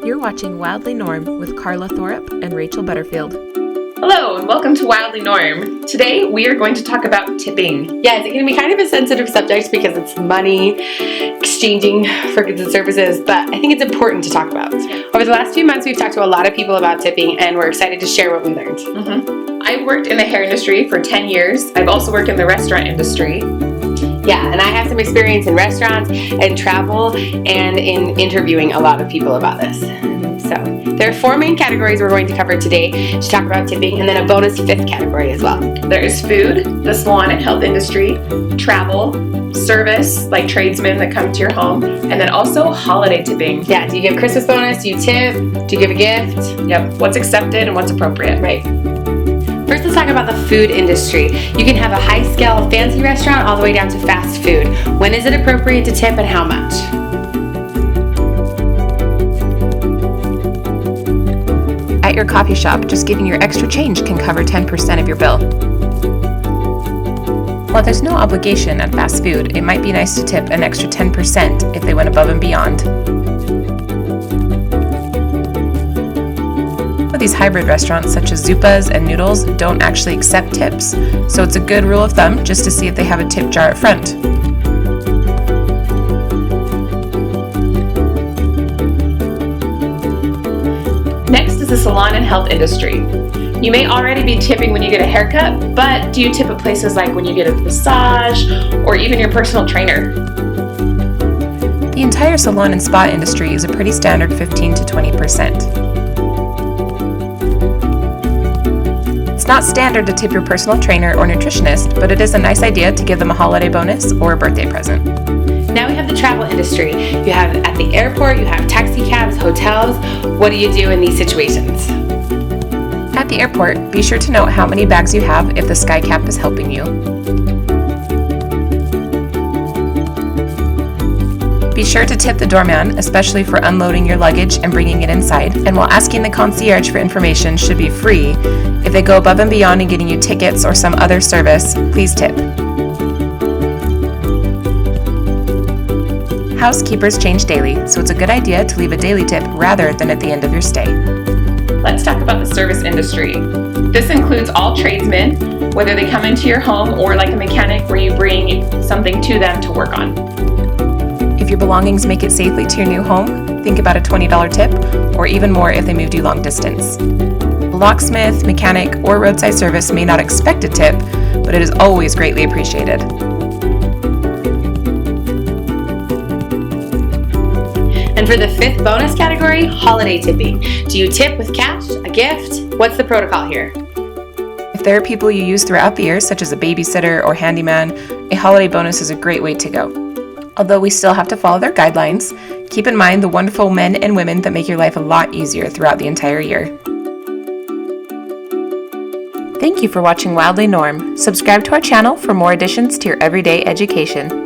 You're watching Wildly Norm with Carla Thorup and Rachel Butterfield. Hello and welcome to Wildly Norm. Today we are going to talk about tipping. Yeah, it's going to be kind of a sensitive subject because it's money, exchanging for goods and services, but I think it's important to talk about. Over the last few months, we've talked to a lot of people about tipping, and we're excited to share what we learned. I worked in the hair industry for 10 years. I've also worked in the restaurant industry. Yeah, and I have some experience in restaurants and travel and in interviewing a lot of people about this. So there are 4 main categories we're going to cover today to talk about tipping, and then a bonus 5th category as well. There is food, the salon and health industry, travel, service, like tradesmen that come to your home, and then also holiday tipping. Yeah, do you give Christmas bonus? Do you tip? Do you give a gift? Yep, what's accepted and what's appropriate. Right. First, let's talk about the food industry. You can have a high-scale fancy restaurant all the way down to fast food. When is it appropriate to tip and how much? At your coffee shop, just giving your extra change can cover 10% of your bill. While there's no obligation at fast food, it might be nice to tip an extra 10% if they went above and beyond. These hybrid restaurants such as Zupas and Noodles don't actually accept tips, so it's a good rule of thumb just to see if they have a tip jar at front. Next is the salon and health industry. You may already be tipping when you get a haircut, but do you tip at places like when you get a massage or even your personal trainer? The entire salon and spa industry is a pretty standard 15 to 20%. It's not standard to tip your personal trainer or nutritionist, but it is a nice idea to give them a holiday bonus or a birthday present. Now we have the travel industry. You have at the airport, you have taxi cabs, hotels. What do you do in these situations? At the airport, be sure to note how many bags you have if the SkyCap is helping you. Be sure to tip the doorman, especially for unloading your luggage and bringing it inside. And while asking the concierge for information should be free, if they go above and beyond in getting you tickets or some other service, please tip. Housekeepers change daily, so it's a good idea to leave a daily tip rather than at the end of your stay. Let's talk about the service industry. This includes all tradesmen, whether they come into your home or like a mechanic where you bring something to them to work on. If your belongings make it safely to your new home, think about a $20 tip, or even more if they moved you long distance. A locksmith, mechanic, or roadside service may not expect a tip, but it is always greatly appreciated. And for the 5th bonus category, holiday tipping. Do you tip with cash, a gift? What's the protocol here? If there are people you use throughout the year, such as a babysitter or handyman, a holiday bonus is a great way to go. Although we still have to follow their guidelines, keep in mind the wonderful men and women that make your life a lot easier throughout the entire year. Thank you for watching Wildly Norm. Subscribe to our channel for more additions to your everyday education.